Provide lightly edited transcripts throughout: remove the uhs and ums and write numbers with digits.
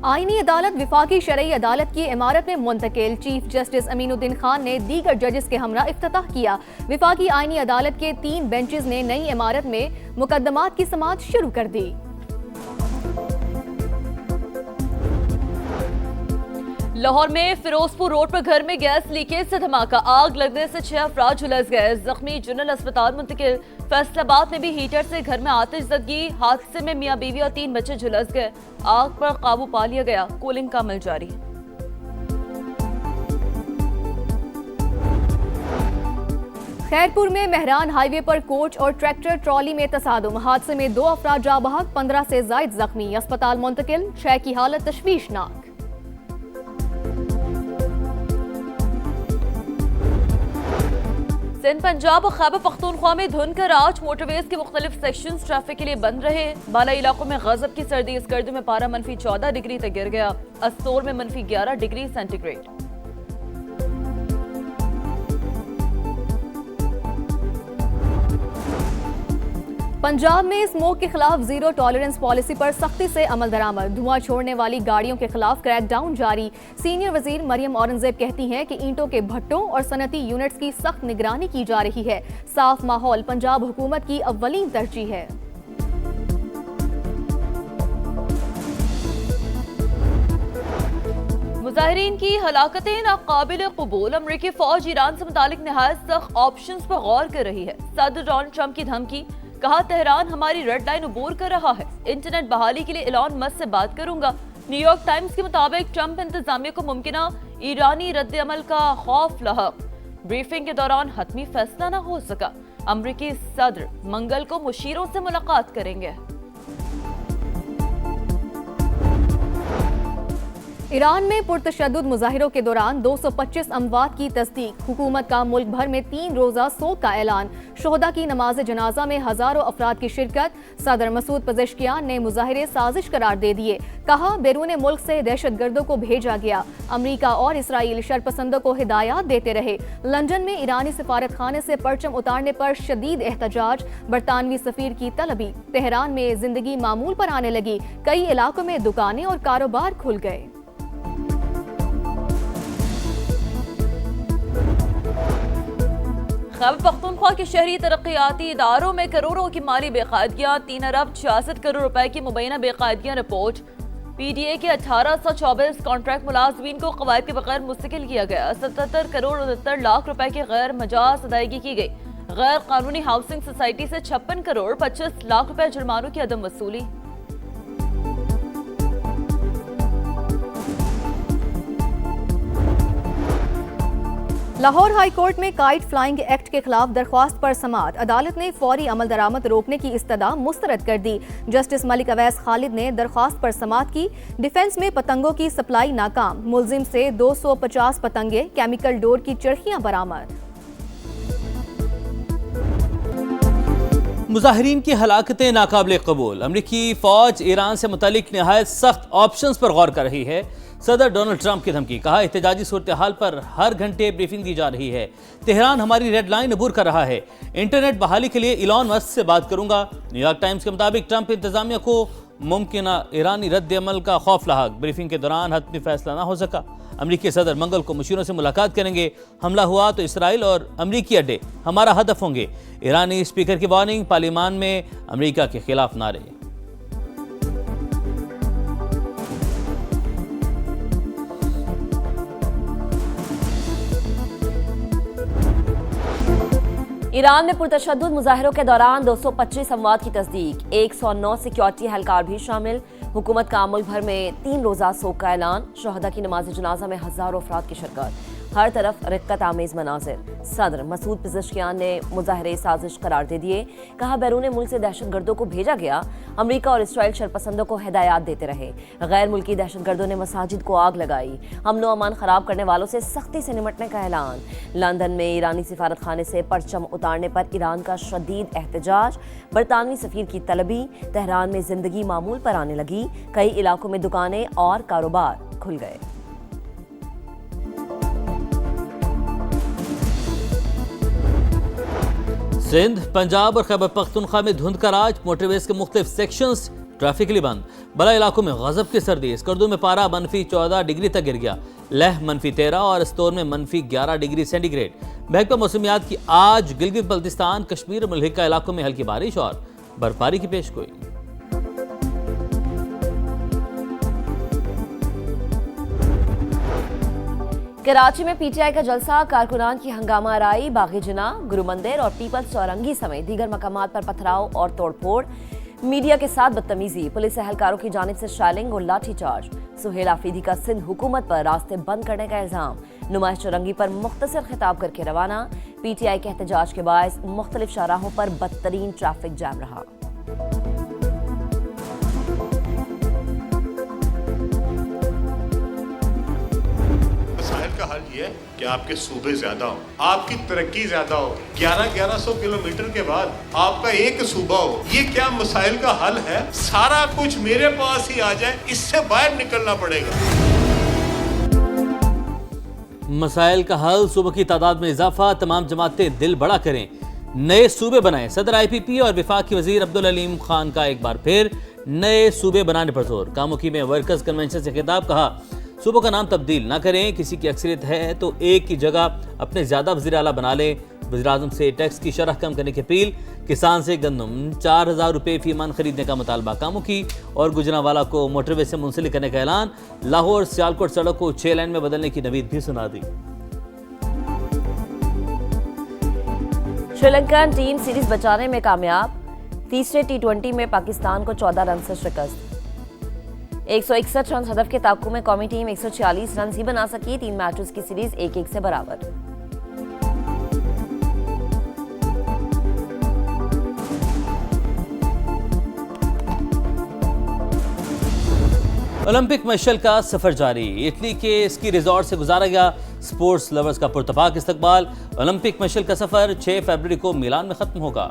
आईनी अदालत विफाकी शरई अदालत की इमारत में मुंतकिल। चीफ जस्टिस अमीनुद्दीन खान ने दीगर जजेस के हमरा इफ्तिताह किया। विफाकी आईनी अदालत के 3 बेंचेस ने नई इमारत में मुकदमात की समाअत शुरू कर दी। लाहौर में फिरोजपुर रोड पर घर में गैस लीकेज से धमाका, आग लगने से 6 अफराद झुलस गए, जख्मी जनरल अस्पताल मुंतकिल। फैसलाबाद में भी हीटर से घर में आतिशज़दगी, हादसे में मियां बीवी और 3 बच्चे झुलस गए, आग पर काबू पा लिया गया, कूलिंग का अमल जारी। खैरपुर में मेहरान हाईवे पर कोच और ट्रैक्टर ट्रॉली में तसादुम, हादसे में 2 अफराद जाँ बहक, 15 से जायद जख्मी, अस्पताल मुंतकिल, 6 की हालत तशवीशनाक। सिंध, पंजाब और खैबर पख्तूनख्वा में धुंध का राज, मोटरवेज के मुख्तलिफ सेक्शंस ट्रैफिक के लिए बंद रहे। बाला इलाकों में गजब की सर्दी, इस गर्द में पारा -14 डिग्री तक गिर गया, अस्तोर में -11 डिग्री सेंटीग्रेड। पंजाब में स्मोक के खिलाफ जीरो टॉलरेंस पॉलिसी पर सख्ती से अमल दरामद, धुआं छोड़ने वाली गाड़ियों के खिलाफ क्रैकडाउन जारी। सीनियर वजीर मरियम औरंगजेब कहती हैं कि ईंटों के भट्टों और सनती यूनिट्स की सख्त निगरानी की जा रही है। साफ माहौल पंजाब हुकूमत की अव्वलीन तरजीह है। मुजाहिरीन की हलाकतें नाकाबिल कबूल, अमरीकी फौज ईरान से मुतालिक निहायत सख्त ऑप्शंस पर गौर कर रही है। सदर डोनाल्ड ट्रंप की धमकी, कहा तेहरान हमारी रेड लाइन अबूर कर रहा है, इंटरनेट बहाली के लिए इलॉन मस्क से बात करूंगा। न्यूयॉर्क टाइम्स के मुताबिक ट्रंप इंतजामिया को मुमकिना ईरानी रद्द अमल का खौफ लहक, ब्रीफिंग के दौरान हतमी फैसला न हो सका। अमरीकी सदर मंगल को मुशीरों से मुलाकात करेंगे। ईरान में पुरतशद्दुद मुजाहिरों के दौरान 225 अमवात की तस्दीक, हुकूमत का मुल्क भर में 3 रोजा सोग का ऐलान, शोहदा की नमाज जनाजा में हजारों अफराद की शिरकत। सदर मसूद पज़ेश्कियान ने मुजाहिरे साजिश करार दे दिए, कहा बैरून मुल्क से दहशत गर्दों को भेजा गया। अमरीका और इसराइल शरपसंदों को हिदायत देते रहे। लंदन में ईरानी सिफारत खाने से परचम उतारने पर शदीद एहतजाज, बरतानवी सफीर की तलबी। तेहरान में जिंदगी मामूल पर आने लगी, कई इलाकों में दुकानें और कारोबार खुल गए। खैबर पख्तूनख्वा के शहरी तरक्याती इदारों में करोड़ों की माली बेकायदगियाँ, 3 अरब 66 करोड़ रुपए की मुबैना बेकायदगियाँ रिपोर्ट। पीडीए के 1824 कॉन्ट्रैक्ट मुलाजमीन को कवायद के बगैर मुस्तकिल किया गया, 77 करोड़ 69 लाख रुपए की गैर मजाज अदायगी की गई। गैर कानूनी हाउसिंग सोसाइटी से 56 करोड़ 25 लाख रुपए जुर्मानों की अदम वसूली। लाहौर हाई कोर्ट में काइट फ्लाइंग एक्ट के खिलाफ दरख्वास्त पर समाअत, अदालत ने फौरी अमल दरामद रोकने की इस्तदा मुस्तरद कर दी। जस्टिस मलिक अवैस खालिद ने दरख्वास्त पर समाअत की। डिफेंस में पतंगों की सप्लाई नाकाम, मुलजिम से 250 पतंगे, केमिकल डोर की चरखियां बरामद। मुजाहिरीन की हलाकतें नाकाबिल कबूल, अमरीकी फौज ईरान से मुतालिक निहायत सख्त ऑप्शंस पर गौर कर रही है। सदर डोनाल्ड ट्रंप की धमकी, कहा एहतजाजी सूरत हाल पर हर घंटे ब्रीफिंग दी जा रही है। तेहरान हमारी रेड लाइन अबूर कर रहा है, इंटरनेट बहाली के लिए इलॉन मस्क से बात करूंगा। न्यूयॉर्क टाइम्स के मुताबिक ट्रंप इंतजामिया को मुमकिना ईरानी रद्द अमल का खौफ लाहक, ब्रीफिंग के दौरान हतमी फैसला न हो सका। अमरीकी सदर मंगल को मुशीरों से मुलाकात करेंगे, हमला हुआ तो इसराइल और अमरीकी अड्डे हमारा हदफ होंगे। ईरानी स्पीकर की वार्निंग, पार्लियामान में अमरीका के खिलाफ नारे। ईरान में पुरतशद्दुद मुजाहिरों के दौरान 225 अमवात की तस्दीक, 109 सिक्योरिटी एहलकार भी शामिल। हुकूमत का मुल्क भर में 3 रोजा सोग का ऐलान, शोहदा की नमाज जनाजा में हजारों अफराद की शिरकत, हर तरफ रिक्कत आमेज मनाजिर। सदर मसूद पज़ेश्कियान ने मुजाहिरे साजिश करार दे दिए, कहा बैरून मुल्क से दहशत गर्दों को भेजा गया। अमरीका और इसराइल शरपसंदों को हिदायत देते रहे। गैर मुल्की दहशत गर्दों ने मसाजिद को आग लगाई, अमनो अमान खराब करने वालों से सख्ती से निमटने का ऐलान। लंदन में ईरानी सिफारत खाने से परचम उतारने पर ईरान का शदीद एहतजाज, बरतानवी सफीर की तलबी। तेहरान में जिंदगी मामूल पर आने लगी, कई इलाकों में दुकानें और कारोबार खुल गए। सिंध, पंजाब और खैबर पख्तूनख्वा में धुंध का राज, मोटरवेज के मुख्तलिफ सेक्शंस ट्रैफिक बंद। बड़ा इलाकों में गजब की सर्दी। स्कर्दू में पारा -14 डिग्री तक गिर गया। लेह -13 और स्तोर में -11 डिग्री सेंटीग्रेड। महकमा मौसमियात की आज गिलगित बल्तिस्तान, कश्मीर और मुल्हिका इलाकों में हल्की बारिश और बर्फबारी की पेशगोई। कराची में पीटीआई का जलसा, कारकुनान की हंगामा आराई, बागी जिना, गुरु मंदिर और पीपल्स चौरंगी समेत दीगर मकामात पर पथराव और तोड़फोड़, मीडिया के साथ बदतमीजी, पुलिस एहलकारों की जानिब से शैलिंग और लाठीचार्ज। सुहेल आफरीदी का सिंध हुकूमत पर रास्ते बंद करने का इल्जाम, नुमाइश चौरंगी पर मुख्तसर खिताब करके रवाना। पीटीआई के एहतजाज के बायस मुख्तलिफ शाहराहों पर बदतरीन ट्रैफिक जैम रहा। का हल ये है कि आपके सूबे ज्यादा हो, आपकी तरक्की ज्यादा हो। 1100 किलोमीटर के बाद आपका एक सूबा हो, ये क्या मसाइल का हल है? सारा कुछ मेरे पास ही आ जाए, इससे बाहर निकलना पड़ेगा। मसाइल का हल, सूबों की तादाद में इजाफा, तमाम जमातें दिल बड़ा करें, नए सूबे बनाएं। सदर IPP और वफाकी वजीर अब्दुल अलीम खान का एक बार फिर नए सूबे बनाने पर जोर। कामुकी में वर्कर्स कन्वेंशन से खिताब, कहा सूबों का नाम तब्दील ना करें, किसी की अक्सरियत है तो एक की जगह अपने ज्यादा वज़ीर आला बना लें। वज़ीर-ए-आज़म से टैक्स की शरह कम करने की अपील। किसान से गंदम 4000 रुपये फी मन खरीदने का मुतालबा। कामुकी और गुजरांवाला को मोटरवे से मुंसलिक करने का ऐलान। लाहौर सियालकोट सड़क को 6 लाइन में बदलने की नवीद भी सुना दी। श्रीलंकन टीम सीरीज बचाने में कामयाब, तीसरे T20 में पाकिस्तान को 14 रन से शिकस्त। 161 रन हदफ के ताक़ू में कौमी टीम 146 रन ही बना सकी। 3 मैचेस की सीरीज 1-1 से बराबर। ओलंपिक मशल का सफर जारी। इटली के स्की रिजॉर्ट से गुजारा गया स्पोर्ट्स लवर्स का पुरतपाक इस्तकबाल। ओलंपिक मशल का सफर 6 फरवरी को मिलान में खत्म होगा।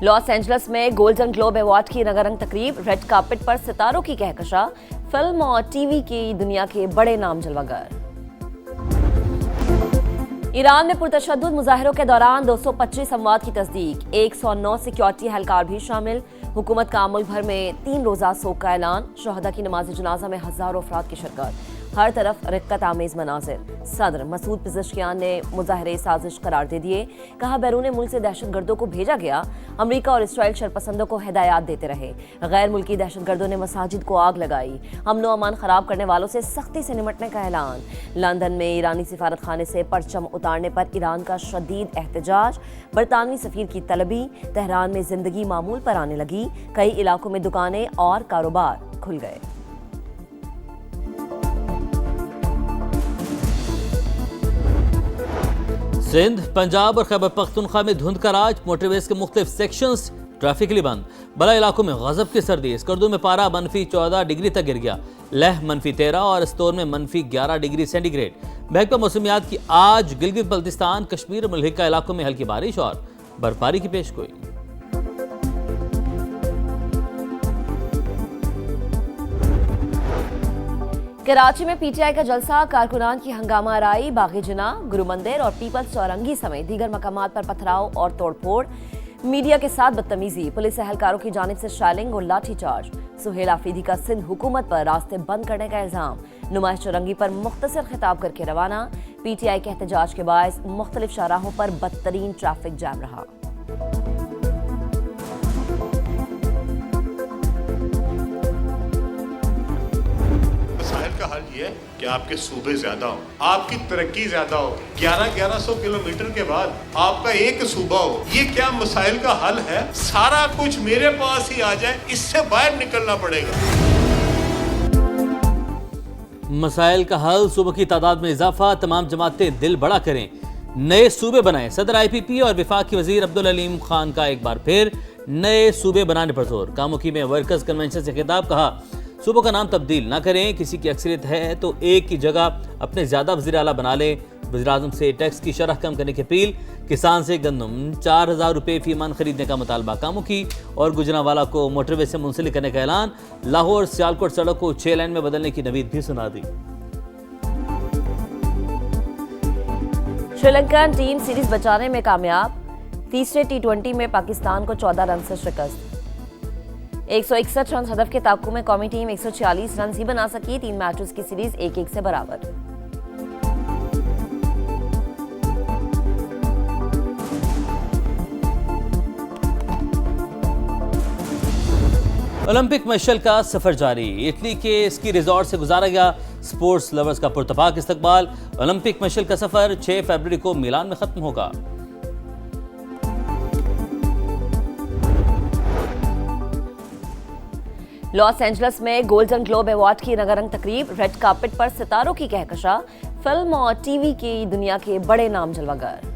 लॉस एंजलिस में गोल्डन ग्लोब अवार्ड की रंगारंग तकरीब, रेड कार्पेट पर सितारों की कहकशा, फिल्म और टीवी की दुनिया के बड़े नाम जलवागर। ईरान में पुरतशद्दुद मुजाहिरों के दौरान 225 अमवात की तस्दीक, 109 सिक्योरिटी एहलकार भी शामिल। हुकूमत का मुल्क भर में 3 रोजा सोग का ऐलान, शहदा की नमाज जनाजा में हजारों अफराद की शिरकत। हर तरफ रिक्कत आमेज मनाजिर। सदर मसूद पिज़ेश्कियान ने मुजाहरे साजिश करार दे दिए, कहा बैरून मुल्क से दहशतगर्दों को भेजा गया। अमरीका और इसराइल शरपसंदों को हिदायत देते रहे। गैर मुल्की दहशतगर्दों ने मसाजिद को आग लगाई। अमन अमान खराब करने वालों से सख्ती से निमटने का ऐलान। लंदन में ईरानी सिफारत खाने से परचम उतारने पर ईरान का शदीद एहतजाज, बरतानवी सफीर की तलबी। तेहरान में जिंदगी मामूल पर आने लगी, कई इलाकों में दुकानें और कारोबार खुल गए। सिंध, पंजाब और खैबर पख्तूनख्वा में धुंध का राज, मोटरवेज के मुख्तलिफ सेक्शंस ट्रैफिकली बंद। बड़ा इलाकों में गजब की सर्दी। स्कर्दू में पारा -14 डिग्री तक गिर गया। लेह -13 और स्तोर में -11 डिग्री सेंटीग्रेड। महकमा मौसमियात की आज गिलगित बल्तिस्तान, कश्मीर और मुल्हिका इलाकों में हल्की बारिश और बर्फबारी की पेशगोई। कराची में पीटीआई का जलसा, कारकुनान की हंगामा आराई, बागी जिना, गुरु मंदिर और पीपल्स चौरंगी समेत दीगर मकामात पर पथराव और तोड़फोड़, मीडिया के साथ बदतमीजी, पुलिस एहलकारों की जानिब से शैलिंग और लाठीचार्ज। सुहेल आफरीदी का सिंध हुकूमत पर रास्ते बंद करने का इल्जाम, नुमाइश चौरंगी पर मुख्तसर खिताब करके रवाना। पीटीआई के एहतजाज के बायस मुख्तलिफ शाहराहों पर बदतरीन ट्रैफिक जैम रहा। का हल ये है कि आपके सूबे ज्यादा हो, आपकी तरक्की ज्यादा हो। 1100 किलोमीटर के बाद आपका एक सूबा हो, ये क्या मसाइल का हल है? सारा कुछ मेरे पास ही आ जाए, इससे बाहर निकलना पड़ेगा। मसाइल का हल, सूबों की तादाद में इजाफा, तमाम जमातें दिल बड़ा करें, नए सूबे बनाएं। सदर IPP और वफाकी वजीर अब्दुल अलीम खान का एक बार फिर नए सूबे बनाने पर जोर। कामुकी में वर्कर्स कन्वेंशन से खिताब, कहा सूबों का नाम तब्दील ना करें, किसी की अक्सरियत है तो एक की जगह अपने ज्यादा वज़ीर आला बना लें। वज़ीर-ए-आज़म से टैक्स की शरह कम करने की अपील। किसान से गंदम 4000 रुपये फी मन खरीदने का मुतालबा। कामुकी और गुजरांवाला को मोटरवे से मुंसलिक करने का ऐलान। लाहौर सियालकोट सड़क को 6 लाइन में बदलने की नवीद भी सुना दी। श्रीलंकन टीम सीरीज बचाने में कामयाब। तीसरे T20 में पाकिस्तान को 14 रन से शिकस्त। 161 रन हदफ के ताक़ू में कौमी टीम 146 रन ही बना सकी। 3 मैचेस की सीरीज 1-1 से बराबर। ओलंपिक मशल का सफर जारी। इटली के स्की रिजॉर्ट से गुजारा गया स्पोर्ट्स लवर्स का पुरतपाक इस्तकबाल। ओलंपिक मशल का सफर 6 फरवरी को मिलान में खत्म होगा। लॉस एंजलिस में गोल्डन ग्लोब अवार्ड की रंगारंग तकरीब। रेड कार्पेट पर सितारों की कहकशा। फिल्म और टीवी की दुनिया के बड़े नाम जलवागर।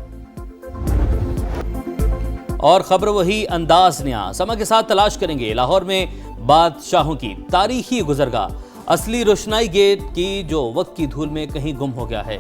और खबर वही अंदाज नया। समय के साथ तलाश करेंगे लाहौर में बादशाहों की तारीखी गुजरगाह, असली रोशनाई गेट की जो वक्त की धूल में कहीं गुम हो गया है।